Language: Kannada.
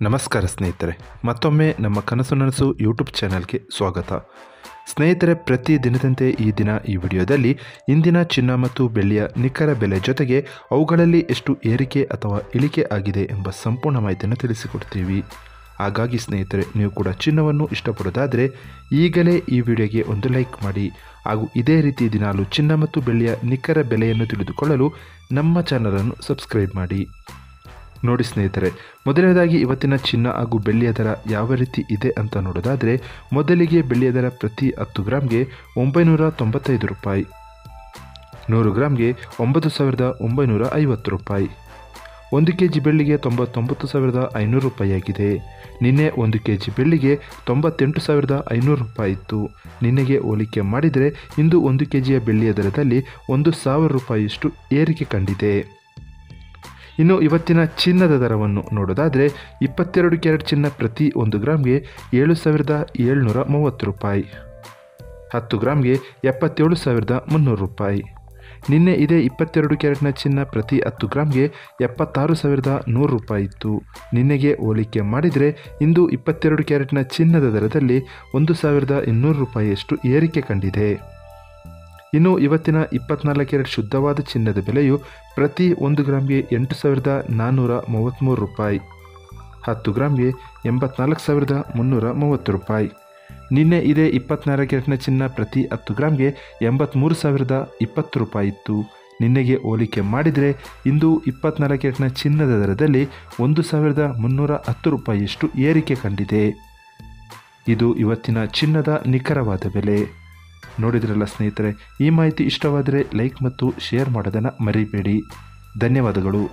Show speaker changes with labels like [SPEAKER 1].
[SPEAKER 1] ನಮಸ್ಕಾರ ಸ್ನೇಹಿತರೆ, ಮತ್ತೊಮ್ಮೆ ನಮ್ಮ ಕನಸು ನನಸು ಯೂಟ್ಯೂಬ್ ಚಾನಲ್ಗೆ ಸ್ವಾಗತ. ಸ್ನೇಹಿತರೆ, ಪ್ರತಿ ದಿನದಂತೆ ಈ ದಿನ ಈ ವಿಡಿಯೋದಲ್ಲಿ ಇಂದಿನ ಚಿನ್ನ ಮತ್ತು ಬೆಳ್ಳಿಯ ನಿಖರ ಬೆಲೆ ಜೊತೆಗೆ ಅವುಗಳಲ್ಲಿ ಎಷ್ಟು ಏರಿಕೆ ಅಥವಾ ಇಳಿಕೆ ಆಗಿದೆ ಎಂಬ ಸಂಪೂರ್ಣ ಮಾಹಿತಿಯನ್ನು ತಿಳಿಸಿಕೊಡ್ತೀವಿ. ಹಾಗಾಗಿ ಸ್ನೇಹಿತರೆ, ನೀವು ಕೂಡ ಚಿನ್ನವನ್ನು ಇಷ್ಟಪಡೋದಾದರೆ ಈಗಲೇ ಈ ವಿಡಿಯೋಗೆ ಒಂದು ಲೈಕ್ ಮಾಡಿ ಹಾಗೂ ಇದೇ ರೀತಿ ದಿನಾಲು ಚಿನ್ನ ಮತ್ತು ಬೆಳ್ಳಿಯ ನಿಖರ ಬೆಲೆಯನ್ನು ತಿಳಿದುಕೊಳ್ಳಲು ನಮ್ಮ ಚಾನಲನ್ನು ಸಬ್ಸ್ಕ್ರೈಬ್ ಮಾಡಿ. ನೋಡಿ ಸ್ನೇಹಿತರೆ, ಮೊದಲನೇದಾಗಿ ಇವತ್ತಿನ ಚಿನ್ನ ಹಾಗೂ ಬೆಳ್ಳಿಯ ದರ ಯಾವ ರೀತಿ ಇದೆ ಅಂತ ನೋಡೋದಾದರೆ, ಮೊದಲಿಗೆ ಬೆಳ್ಳಿಯ ದರ ಪ್ರತಿ 10 ಗ್ರಾಮ್ಗೆ 995 ರೂಪಾಯಿ, 100 ಗ್ರಾಮ್ಗೆ 9,950 ರೂಪಾಯಿ, 1 kg ಬೆಳ್ಳಿಗೆ 99,500 ರೂಪಾಯಿ ಆಗಿದೆ. ನಿನ್ನೆ 1 kg ಬೆಳ್ಳಿಗೆ 98,500 ರೂಪಾಯಿ ಇತ್ತು. ನಿನ್ನೆಗೆ ಹೋಲಿಕೆ ಮಾಡಿದರೆ ಇಂದು 1 kgಯ ಬೆಳ್ಳಿಯ ದರದಲ್ಲಿ 1,000 ರೂಪಾಯಿಯಷ್ಟು ಏರಿಕೆ ಕಂಡಿದೆ. ಇನ್ನು ಇವತ್ತಿನ ಚಿನ್ನದ ದರವನ್ನು ನೋಡೋದಾದರೆ, 22 ಕ್ಯಾರೆಟ್ ಚಿನ್ನ ಪ್ರತಿ 1 ಗ್ರಾಮ್ಗೆ 7,730 ರೂಪಾಯಿ, 10 ಗ್ರಾಮ್ಗೆ 77,300 ರೂಪಾಯಿ. ನಿನ್ನೆ ಇದೇ 22 ಕ್ಯಾರೆಟ್ನ ಚಿನ್ನ ಪ್ರತಿ 10 ಗ್ರಾಮ್ಗೆ 76,100 ರೂಪಾಯಿ ಇತ್ತು. ನಿನ್ನೆಗೆ ಹೋಲಿಕೆ ಮಾಡಿದರೆ ಇಂದು 22 ಕ್ಯಾರೆಟ್ನ ಚಿನ್ನದ ದರದಲ್ಲಿ 1,200 ರೂಪಾಯಿಯಷ್ಟು ಏರಿಕೆ ಕಂಡಿದೆ. ಇನ್ನು ಇವತ್ತಿನ 24 ಕ್ಯಾರೆಟ್ ಶುದ್ಧವಾದ ಚಿನ್ನದ ಬೆಲೆಯು ಪ್ರತಿ 1 ಗ್ರಾಮ್ಗೆ 8,433 ರೂಪಾಯಿ, 10 ಗ್ರಾಮ್ಗೆ 84,330 ರೂಪಾಯಿ. ನಿನ್ನೆ ಇದೇ 24 ಕ್ಯಾರೆಟ್ನ ಚಿನ್ನ ಪ್ರತಿ 10 ಗ್ರಾಮ್ಗೆ 83,020 ರೂಪಾಯಿ ಇತ್ತು. ನಿನ್ನೆಗೆ ಹೋಲಿಕೆ ಮಾಡಿದರೆ ಇಂದು 24 ಕ್ಯಾರೆಟ್ನ ಚಿನ್ನದ ದರದಲ್ಲಿ 1,310 ರೂಪಾಯಿಯಷ್ಟು ಏರಿಕೆ ಕಂಡಿದೆ. ಇದು ಇವತ್ತಿನ ಚಿನ್ನದ ನಿಖರವಾದ ಬೆಲೆ. ನೋಡಿದ್ರಲ್ಲ ಸ್ನೇಹಿತರೆ, ಈ ಮಾಹಿತಿ ಇಷ್ಟವಾದರೆ ಲೈಕ್ ಮತ್ತು ಶೇರ್ ಮಾಡೋದನ್ನು ಮರಿಬೇಡಿ. ಧನ್ಯವಾದಗಳು.